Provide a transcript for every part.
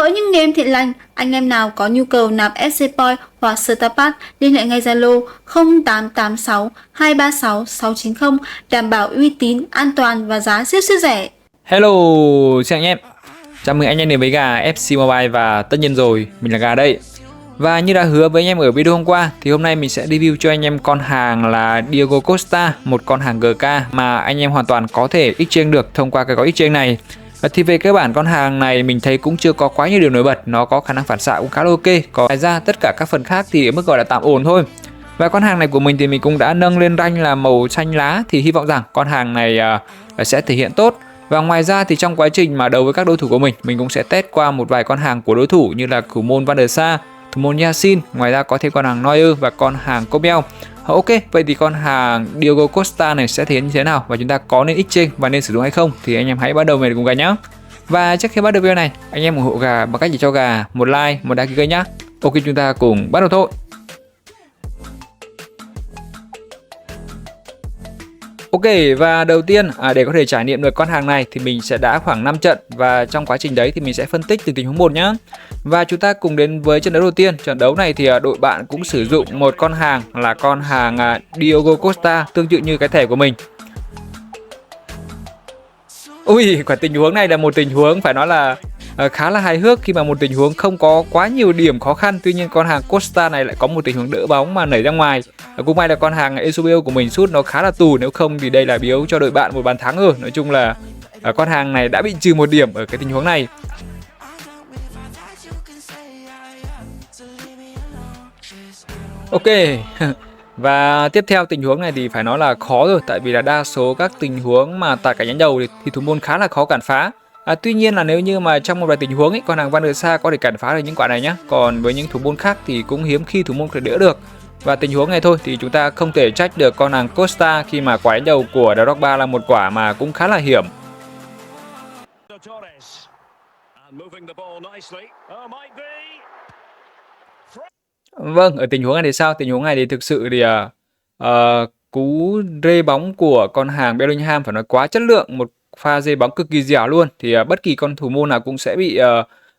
Hỡi những game thiện lành, anh em nào có nhu cầu nạp SC Point hoặc Starpack liên hệ ngay Zalo 0886 236 690, đảm bảo uy tín, an toàn và giá siêu siêu rẻ. Hello, xin anh em. Chào mừng anh em đến với gà FC Mobile và tất nhiên rồi, mình là Gà đây. Và như đã hứa với anh em ở video hôm qua thì hôm nay mình sẽ review cho anh em con hàng là Diego Costa, một con hàng GK mà anh em hoàn toàn có thể exchange được thông qua cái gói exchange này. Thì về cơ bản con hàng này mình thấy cũng chưa có quá nhiều điều nổi bật, nó có khả năng phản xạ cũng khá là ok. Còn ngoài ra tất cả các phần khác thì ở mức gọi là tạm ổn thôi. Và con hàng này của mình thì mình cũng đã nâng lên rank là màu xanh lá, thì hy vọng rằng con hàng này sẽ thể hiện tốt. Và ngoài ra thì trong quá trình mà đấu với các đối thủ của mình cũng sẽ test qua một vài con hàng của đối thủ như là thủ môn Van der Sar, thủ môn Yasin, ngoài ra có thêm con hàng Neuer và con hàng Kobel. Ok, vậy thì con hàng Diego Costa này sẽ thể hiện như thế nào và chúng ta có nên exchange và nên sử dụng hay không thì anh em hãy bắt đầu về cùng Gà nhé. Và trước khi bắt đầu video này, anh em ủng hộ Gà bằng cách chỉ cho Gà một like, một đăng ký kênh nhé. Ok, chúng ta cùng bắt đầu thôi. Ok, và đầu tiên để có thể trải nghiệm được con hàng này thì mình sẽ đá khoảng 5 trận và trong quá trình đấy thì mình sẽ phân tích từ tình huống 1 nhé. Và chúng ta cùng đến với trận đấu đầu tiên. Trận đấu này thì đội bạn cũng sử dụng một con hàng là con hàng Diego Costa, tương tự như cái thẻ của mình. Ui, quả tình huống này là một tình huống phải nói là khá là hài hước khi mà một tình huống không có quá nhiều điểm khó khăn. Tuy nhiên con hàng Costa này lại có một tình huống đỡ bóng mà nảy ra ngoài. Cũng may là con hàng Eusebio của mình sút nó khá là tù, nếu không thì đây là biếu cho đội bạn một bàn thắng rồi. Nói chung là con hàng này đã bị trừ một điểm ở cái tình huống này. Ok. Và tiếp theo tình huống này thì phải nói là khó rồi, tại vì là đa số các tình huống mà tại cả nhánh đầu thì thủ môn khá là khó cản phá. Tuy nhiên là nếu như mà trong một vài tình huống con hàng Van der Sar có thể cản phá được những quả này nhé. Còn với những thủ môn khác thì cũng hiếm khi thủ môn có thể đỡ được. Và tình huống này thôi thì chúng ta không thể trách được con hàng Costa khi mà quả đánh đầu của Drogba là một quả mà cũng khá là hiểm. Vâng, ở tình huống này thì sao? Tình huống này thì thực sự thì cú rê bóng của con hàng Bellingham phải nói quá chất lượng, một pha rê bóng cực kỳ dẻo luôn. Thì bất kỳ con thủ môn nào cũng sẽ bị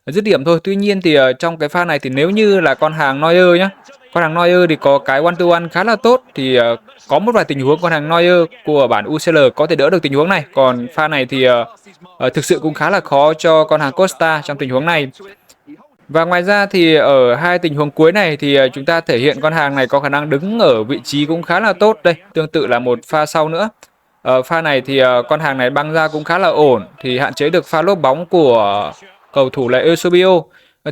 dứt điểm thôi. Tuy nhiên thì trong cái pha này thì nếu như là con hàng Neuer nhá, con hàng Neuer thì có cái one to one khá là tốt, thì có một vài tình huống con hàng Neuer của bản UCL có thể đỡ được tình huống này. Còn pha này thì thực sự cũng khá là khó cho con hàng Costa trong tình huống này. Và ngoài ra thì ở hai tình huống cuối này thì chúng ta thể hiện con hàng này có khả năng đứng ở vị trí cũng khá là tốt. Đây, tương tự là một pha sau nữa. Pha này thì con hàng này băng ra cũng khá là ổn, thì hạn chế được pha lốp bóng của cầu thủ là Eusebio.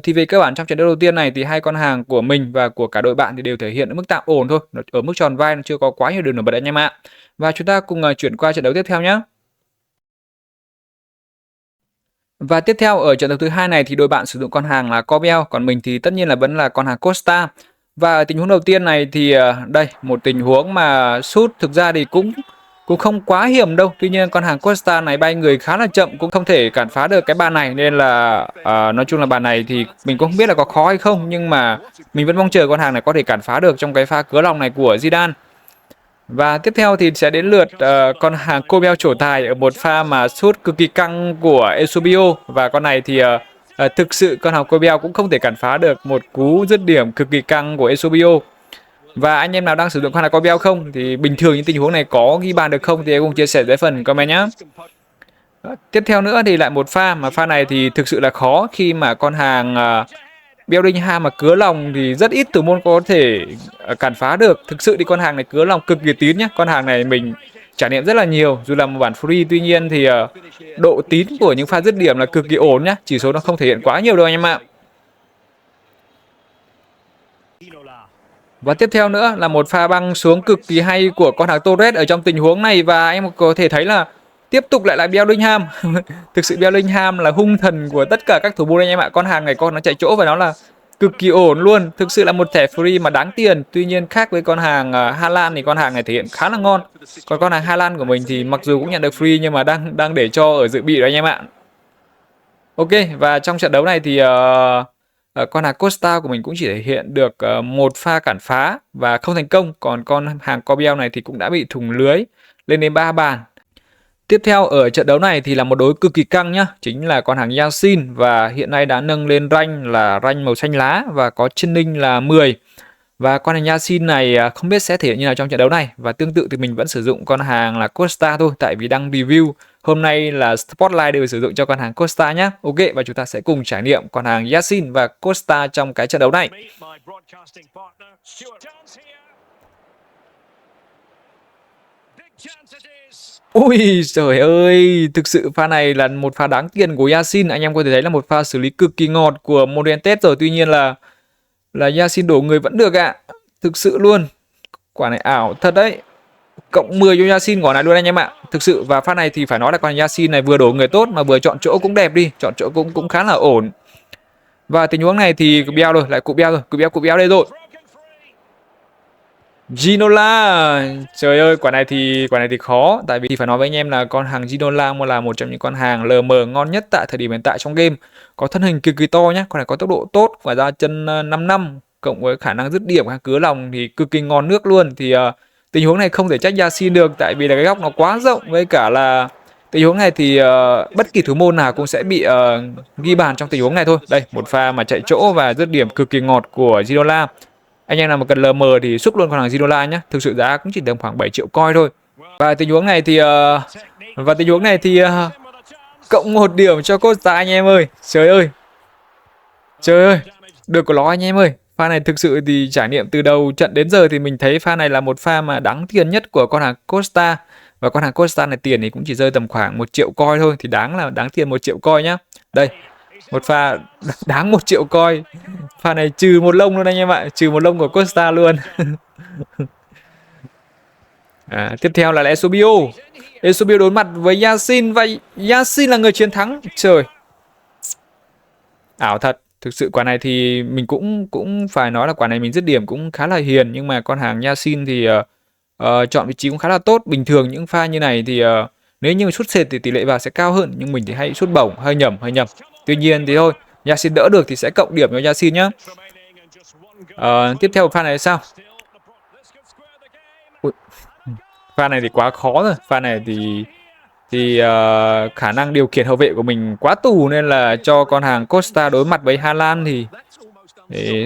Thì về cơ bản trong trận đấu đầu tiên này thì hai con hàng của mình và của cả đội bạn thì đều thể hiện ở mức tạm ổn thôi, ở mức tròn vai, nó chưa có quá nhiều điều nổi bật anh em ạ. Và chúng ta cùng chuyển qua trận đấu tiếp theo nhé. Và tiếp theo ở trận đấu thứ hai này thì đội bạn sử dụng con hàng là Kobel, còn mình thì tất nhiên là vẫn là con hàng Costa. Và ở tình huống đầu tiên này thì đây, một tình huống mà sút thực ra thì cũng không quá hiểm đâu. Tuy nhiên con hàng Costa này bay người khá là chậm, cũng không thể cản phá được cái bàn này, nên là nói chung là bàn này thì mình cũng không biết là có khó hay không, nhưng mà mình vẫn mong chờ con hàng này có thể cản phá được trong cái pha cứa lòng này của Zidane. Và tiếp theo thì sẽ đến lượt con hàng Kobel trổ tài ở một pha mà sút cực kỳ căng của Eusebio. Và con này thì thực sự con hàng Kobel cũng không thể cản phá được một cú dứt điểm cực kỳ căng của Eusebio. Và anh em nào đang sử dụng con hàng Kobel không thì bình thường những tình huống này có ghi bàn được không thì hãy cùng chia sẻ dưới phần comment nhé. Tiếp theo nữa thì lại một pha mà pha này thì thực sự là khó, khi mà con hàng Bellingham mà cứa lòng thì rất ít thủ môn có thể cản phá được. Thực sự thì con hàng này cứa lòng cực kỳ tín nhé. Con hàng này mình trải nghiệm rất là nhiều dù là một bản free, tuy nhiên thì độ tín của những pha dứt điểm là cực kỳ ổn nhé. Chỉ số nó không thể hiện quá nhiều đâu anh em ạ. Và tiếp theo nữa là một pha băng xuống cực kỳ hay của con hàng Torres ở trong tình huống này, và em có thể thấy là tiếp tục lại là Bellingham. Thực sự Bellingham là hung thần của tất cả các thủ môn anh em ạ. Con hàng này nó chạy chỗ và nó là cực kỳ ổn luôn. Thực sự là một thẻ free mà đáng tiền. Tuy nhiên khác với con hàng Haaland thì con hàng này thể hiện khá là ngon. Còn con hàng Haaland của mình thì mặc dù cũng nhận được free nhưng mà đang để cho ở dự bị rồi anh em ạ. Ok, và trong trận đấu này thì con hàng Costa của mình cũng chỉ thể hiện được một pha cản phá và không thành công. Còn con hàng Kobel này thì cũng đã bị thủng lưới lên đến 3 bàn. Tiếp theo ở trận đấu này thì là một đối cực kỳ căng nhá, chính là con hàng Yasin và hiện nay đã nâng lên rank là rank màu xanh lá và có training là 10. Và con hàng Yasin này không biết sẽ thể hiện như nào trong trận đấu này, và tương tự thì mình vẫn sử dụng con hàng là Costa thôi, tại vì đang review hôm nay là Spotlight đều sử dụng cho con hàng Costa nhé. Ok, và chúng ta sẽ cùng trải nghiệm con hàng Yasin và Costa trong cái trận đấu này. Ui trời ơi, thực sự pha này là một pha đáng tiền của Yasin. Anh em có thể thấy là một pha xử lý cực kỳ ngọt của Morientes rồi. Tuy nhiên là Yasin đổ người vẫn được ạ. Thực sự luôn. Quả này ảo thật đấy. Cộng 10 cho Yasin quả này luôn anh em ạ. Thực sự và pha này thì phải nói là con Yasin này vừa đổ người tốt mà vừa chọn chỗ cũng đẹp đi. Chọn chỗ cũng khá là ổn. Và tình huống này thì Biao rồi, lại cụ Biao rồi. Cụ Biao đây rồi. Ginola, trời ơi, quả này thì khó, tại vì thì phải nói với anh em là con hàng Ginola là một trong những con hàng LM ngon nhất tại thời điểm hiện tại trong game. Có thân hình cực kỳ to nhá, con này có tốc độ tốt, ngoài ra chân 5 năm cộng với khả năng dứt điểm cứa lòng thì cực kỳ ngon nước luôn. Thì tình huống này không thể trách Yasin được, tại vì là cái góc nó quá rộng, với cả là tình huống này thì bất kỳ thủ môn nào cũng sẽ bị ghi bàn trong tình huống này thôi. Đây, một pha mà chạy chỗ và dứt điểm cực kỳ ngọt của Ginola. Anh em nào mà cần LM thì xúc luôn con hàng Ginola nhé. Thực sự giá cũng chỉ tầm khoảng 7 triệu coin thôi. Và tình huống này thì cộng 1 điểm cho Costa anh em ơi. Trời ơi. Trời ơi. Được của nó anh em ơi. Pha này thực sự thì trải nghiệm từ đầu trận đến giờ thì mình thấy pha này là một pha mà đáng tiền nhất của con hàng Costa. Và con hàng Costa này tiền thì cũng chỉ rơi tầm khoảng 1 triệu coin thôi. Thì đáng tiền 1 triệu coin nhá. Đây. Một pha đáng 1 triệu coin. Pha này trừ một lông luôn anh em ạ. Trừ một lông của Costa luôn. Tiếp theo là Eusebio. Eusebio đối mặt với Yasin và Yasin là người chiến thắng. Trời, ảo thật. Thực sự quả này thì mình cũng phải nói là quả này mình dứt điểm cũng khá là hiền, nhưng mà con hàng Yasin thì chọn vị trí cũng khá là tốt. Bình thường những pha như này thì nếu như sút sệt thì tỷ lệ vào sẽ cao hơn, nhưng mình thì hay sút bổng, hơi nhầm. Tuy nhiên thì thôi, Yasin đỡ được thì sẽ cộng điểm cho Yasin nhá. Tiếp theo pha này là sao? Ui, pha này thì quá khó rồi. Pha này thì khả năng điều khiển hậu vệ của mình quá tù, nên là cho con hàng Costa đối mặt với Haaland thì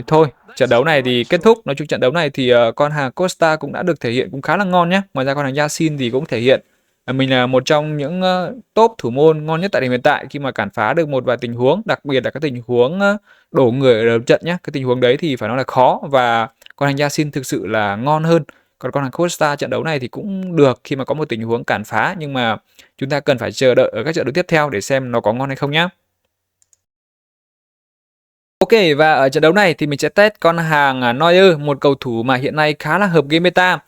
thôi, trận đấu này thì kết thúc. Nói chung trận đấu này thì con hàng Costa cũng đã được thể hiện cũng khá là ngon nhé. Ngoài ra con hàng Yasin thì cũng thể hiện mình là một trong những top thủ môn ngon nhất tại điểm hiện tại, khi mà cản phá được một vài tình huống, đặc biệt là các tình huống đổ người ở đầu trận nhé. Cái tình huống đấy thì phải nói là khó, và con hàng Yasin thực sự là ngon hơn. Còn con hàng Costa trận đấu này thì cũng được khi mà có một tình huống cản phá, nhưng mà chúng ta cần phải chờ đợi ở các trận đấu tiếp theo để xem nó có ngon hay không nhé. Ok, và ở trận đấu này thì mình sẽ test con hàng Neuer, một cầu thủ mà hiện nay khá là hợp game meta.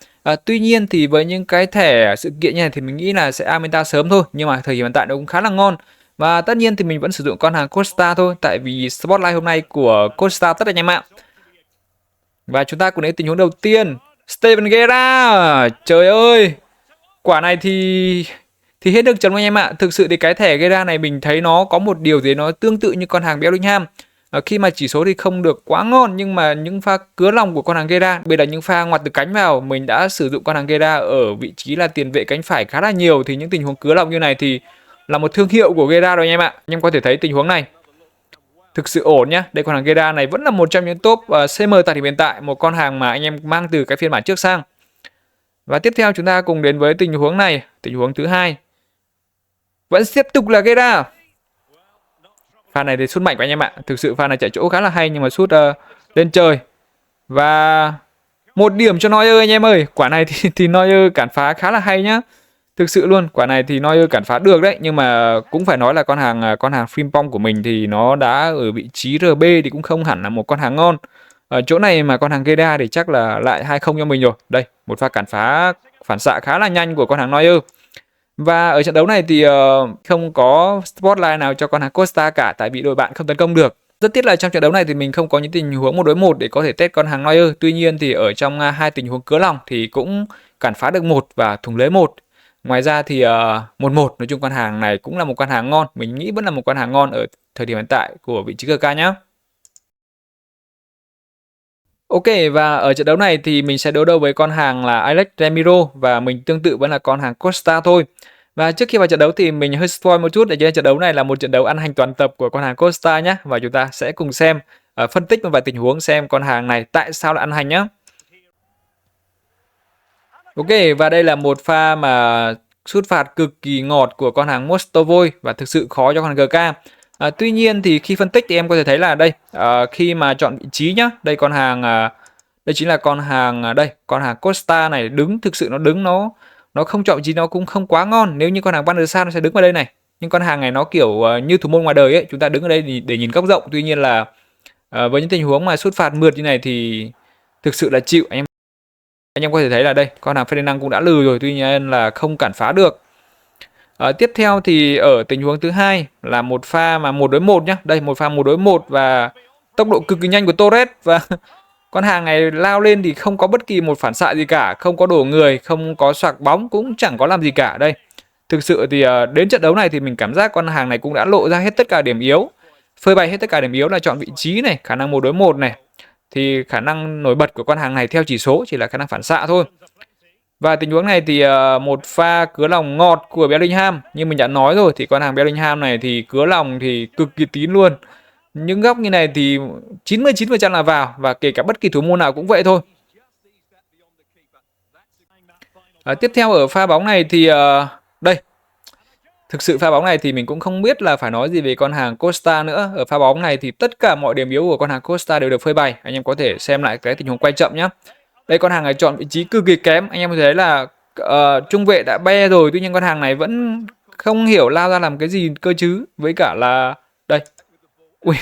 Tuy nhiên thì với những cái thẻ sự kiện như này thì mình nghĩ là sẽ out meta sớm thôi, nhưng mà thời điểm hiện tại nó cũng khá là ngon. Và tất nhiên thì mình vẫn sử dụng con hàng Costa thôi, tại vì Spotlight hôm nay của Costa tất anh em ạ. Và chúng ta cùng đến tình huống đầu tiên. Steven Gerrard, trời ơi, quả này thì hết được chấm anh em ạ. Thực sự thì cái thẻ Gerrard này mình thấy nó có một điều gì nó tương tự như con hàng Bellingham. Khi mà chỉ số thì không được quá ngon, nhưng mà những pha cứa lòng của con hàng Gerrard, bây giờ những pha ngoặt từ cánh vào, mình đã sử dụng con hàng Gerrard ở vị trí là tiền vệ cánh phải khá là nhiều, thì những tình huống cứa lòng như này thì là một thương hiệu của Gerrard rồi anh em ạ. Anh em có thể thấy tình huống này thực sự ổn nhá. Đây, con hàng Gerrard này vẫn là một trong những top CM tại điểm hiện tại, một con hàng mà anh em mang từ cái phiên bản trước sang. Và tiếp theo chúng ta cùng đến với tình huống này, tình huống thứ hai. Vẫn tiếp tục là Gerrard. Pha này thì sút mạnh của anh em ạ. Thực sự pha này chạy chỗ khá là hay, nhưng mà sút lên trời. Và 1 điểm cho Neuer anh em ơi. Quả này thì Neuer cản phá khá là hay nhá. Thực sự luôn, quả này thì Neuer cản phá được đấy, nhưng mà cũng phải nói là con hàng Frimpong của mình thì nó đã ở vị trí RB thì cũng không hẳn là một con hàng ngon. Ở chỗ này mà con hàng Gerrard thì chắc là lại 2-0 cho mình rồi. Đây, một pha cản phá phản xạ khá là nhanh của con hàng Neuer. Và ở trận đấu này thì không có spotlight nào cho con hàng Costa cả, tại vì đội bạn không tấn công được. Rất tiếc là trong trận đấu này thì mình không có những tình huống 1 đối 1 để có thể test con hàng Neuer. Tuy nhiên thì ở trong hai tình huống cứa lòng thì cũng cản phá được 1 và thủng lưới 1. Ngoài ra thì 1-1, nói chung con hàng này cũng là một con hàng ngon. Mình nghĩ vẫn là một con hàng ngon ở thời điểm hiện tại của vị trí GK nhé. Ok, và ở trận đấu này thì mình sẽ đối đầu với con hàng là Alex Ramiro, và mình tương tự vẫn là con hàng Costa thôi. Và trước khi vào trận đấu thì mình hơi spoil một chút, để cho trận đấu này là một trận đấu ăn hành toàn tập của con hàng Costa nhé. Và chúng ta sẽ cùng xem, phân tích một vài tình huống xem con hàng này tại sao lại ăn hành nhé. Ok, và đây là một pha mà sút phạt cực kỳ ngọt của con hàng Mostovoy và thực sự khó cho con hàng GK. Tuy nhiên thì khi phân tích thì em có thể thấy là đây, khi mà chọn vị trí nhá, đây con hàng đây chính là con hàng đây, con hàng Costa này đứng thực sự nó đứng nó không chọn vị trí nó cũng không quá ngon. Nếu như con hàng Van der Sar nó sẽ đứng vào đây này. Nhưng con hàng này nó kiểu như thủ môn ngoài đời ấy, chúng ta đứng ở đây để nhìn góc rộng. Tuy nhiên là với những tình huống mà sút phạt mượt như này thì thực sự là chịu. Anh em có thể thấy là đây, con hàng Ferdinand cũng đã lừ rồi, tuy nhiên là không cản phá được. Tiếp theo thì ở tình huống thứ hai là một pha mà 1 đối 1 nhá. Đây, một pha 1 đối 1 và tốc độ cực kỳ nhanh của Torres, và con hàng này lao lên thì không có bất kỳ một phản xạ gì cả, không có đổ người, không có xoạc bóng, cũng chẳng có làm gì cả. Đây, thực sự thì đến trận đấu này thì mình cảm giác con hàng này cũng đã lộ ra hết tất cả điểm yếu, phơi bày hết tất cả điểm yếu là chọn vị trí này, khả năng 1 đối 1 này. Thì khả năng nổi bật của con hàng này theo chỉ số chỉ là khả năng phản xạ thôi. Và tình huống này thì một pha cứa lòng ngọt của Bellingham. Như mình đã nói rồi thì con hàng Bellingham này thì cứa lòng thì cực kỳ tín luôn. Những góc như này thì 99% là vào, và kể cả bất kỳ thủ môn nào cũng vậy thôi. Tiếp theo ở pha bóng này thì đây, thực sự pha bóng này thì mình cũng không biết là phải nói gì về con hàng Costa nữa. Ở pha bóng này thì tất cả mọi điểm yếu của con hàng Costa đều được phơi bày. Anh em có thể xem lại cái tình huống quay chậm nhé. Đây, con hàng này chọn vị trí cực kỳ kém. Anh em thấy là trung vệ đã be rồi, tuy nhiên con hàng này vẫn không hiểu lao ra làm cái gì cơ chứ. Với cả là đây, ui,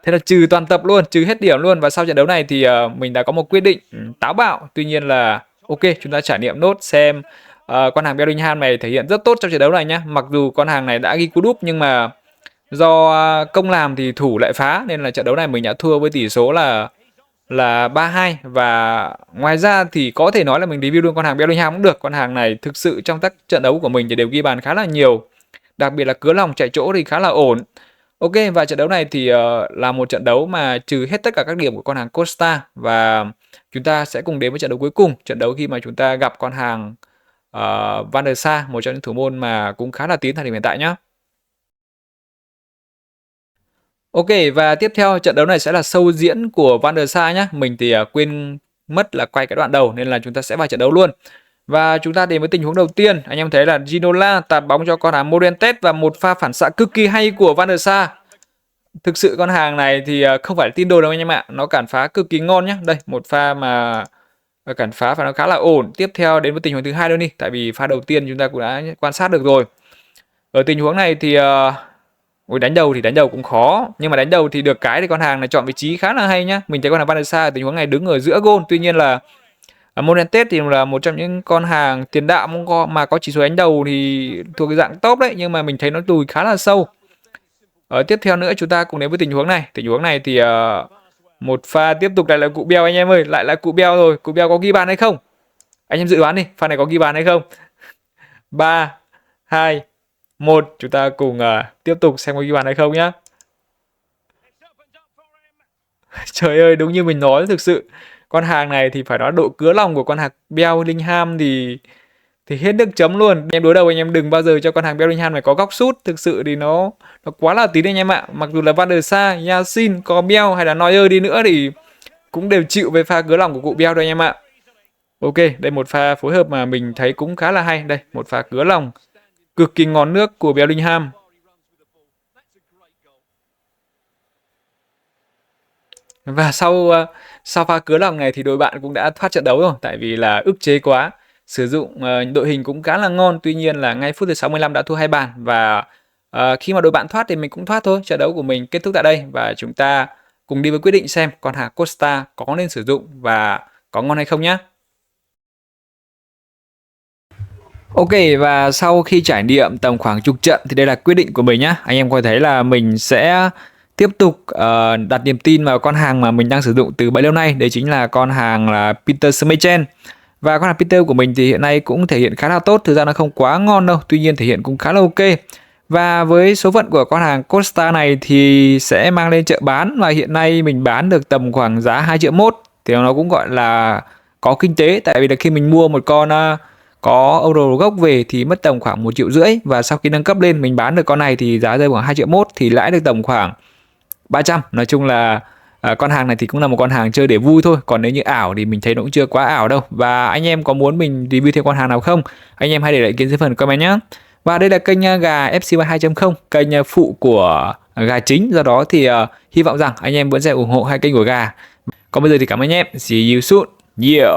thế là trừ toàn tập luôn, trừ hết điểm luôn. Và sau trận đấu này thì mình đã có một quyết định táo bạo. Tuy nhiên là ok, chúng ta trải nghiệm nốt xem con hàng Bellingham này thể hiện rất tốt trong trận đấu này nhá. Mặc dù con hàng này đã ghi cú đúp nhưng mà do công làm thì thủ lại phá, nên là trận đấu này mình đã thua với tỷ số là 3-2. Và ngoài ra thì có thể nói là mình review luôn con hàng Bellingham cũng được. Con hàng này thực sự trong các trận đấu của mình thì đều ghi bàn khá là nhiều, đặc biệt là cứa lòng chạy chỗ thì khá là ổn. Ok, và trận đấu này thì là một trận đấu mà trừ hết tất cả các điểm của con hàng Costa. Và chúng ta sẽ cùng đến với trận đấu cuối cùng, trận đấu khi mà chúng ta gặp con hàng Van der Sar, một trong những thủ môn mà cũng khá là tín thời điểm hiện tại nhé. Ok, và tiếp theo trận đấu này sẽ là show diễn của Van der Sar nhé. Mình thì quên mất là quay cái đoạn đầu nên là chúng ta sẽ vào trận đấu luôn. Và chúng ta đến với tình huống đầu tiên. Anh em thấy là Ginola tạt bóng cho con hàng Morientes và một pha phản xạ cực kỳ hay của Van der Sar. Thực sự con hàng này thì không phải tin đồn đâu anh em ạ. Nó cản phá cực kỳ ngon nhé. Đây, một pha mà cản phá và nó khá là ổn. Tiếp theo đến với tình huống thứ hai luôn đi. Tại vì pha đầu tiên chúng ta cũng đã quan sát được rồi. Ở tình huống này thì đánh đầu cũng khó. Nhưng mà đánh đầu thì được cái thì con hàng này chọn vị trí khá là hay nhá. Mình thấy con hàng Van der Sar ở tình huống này đứng ở giữa goal. Tuy nhiên là Morientes thì là một trong những con hàng tiền đạo mà có chỉ số đánh đầu thì thuộc cái dạng top đấy. Nhưng mà mình thấy nó lùi khá là sâu. Tiếp theo nữa chúng ta cùng đến với tình huống này. Tình huống này thì một pha tiếp tục lại là cụ Beo anh em ơi. Lại là cụ Beo rồi. Cụ Beo có ghi bàn hay không? Anh em dự đoán đi, pha này có ghi bàn hay không? 3, 2, 1. Chúng ta cùng tiếp tục xem có ghi bàn hay không nhá. Trời ơi, đúng như mình nói, thực sự con hàng này thì phải nói độ cứa lòng của con hàng Bellingham thì hết nước chấm luôn. Anh em đối đầu anh em đừng bao giờ cho con hàng Bellingham này có góc sút, thực sự thì nó quá là tín anh em ạ. Mặc dù là Van der Sar, Yasin, có Bell hay là Neuer đi nữa thì cũng đều chịu với pha cứa lòng của cụ Bell đây anh em ạ. Ok, đây một pha phối hợp mà mình thấy cũng khá là hay. Đây, một pha cứa lòng cực kỳ ngon nước của Bellingham. Và sau pha cứa lòng này thì đội bạn cũng đã thoát trận đấu rồi, tại vì là ức chế quá. Sử dụng đội hình cũng khá là ngon, tuy nhiên là ngay phút thứ 65 đã thua 2 bàn. Và khi mà đội bạn thoát thì mình cũng thoát thôi. Trận đấu của mình kết thúc tại đây và chúng ta cùng đi với quyết định xem con hàng Costa có nên sử dụng và có ngon hay không nhé. Ok, và sau khi trải nghiệm tầm khoảng chục trận thì đây là quyết định của mình nhá. Anh em có thấy là mình sẽ tiếp tục đặt niềm tin vào con hàng mà mình đang sử dụng từ bấy lâu nay. Đấy chính là con hàng là Peter Schmeichel. Và con hàng Peter của mình thì hiện nay cũng thể hiện khá là tốt. Thực ra nó không quá ngon đâu, tuy nhiên thể hiện cũng khá là ok. Và với số phận của con hàng Costa này thì sẽ mang lên chợ bán. Và hiện nay mình bán được tầm khoảng giá 2,1 triệu. Thì nó cũng gọi là có kinh tế. Tại vì là khi mình mua một con có euro gốc về thì mất tầm khoảng 1,5 triệu, và sau khi nâng cấp lên mình bán được con này thì giá rơi khoảng 2,1 triệu thì lãi được tầm khoảng 300. Nói chung là con hàng này thì cũng là một con hàng chơi để vui thôi, còn nếu như ảo thì mình thấy nó cũng chưa quá ảo đâu. Và anh em có muốn mình review thêm con hàng nào không, anh em hãy để lại ý kiến dưới phần comment nhé. Và đây là kênh gà FCY 2.0, kênh phụ của gà chính, do đó thì hy vọng rằng anh em vẫn sẽ ủng hộ hai kênh của gà. Còn bây giờ thì cảm ơn anh em, see you soon, yeah.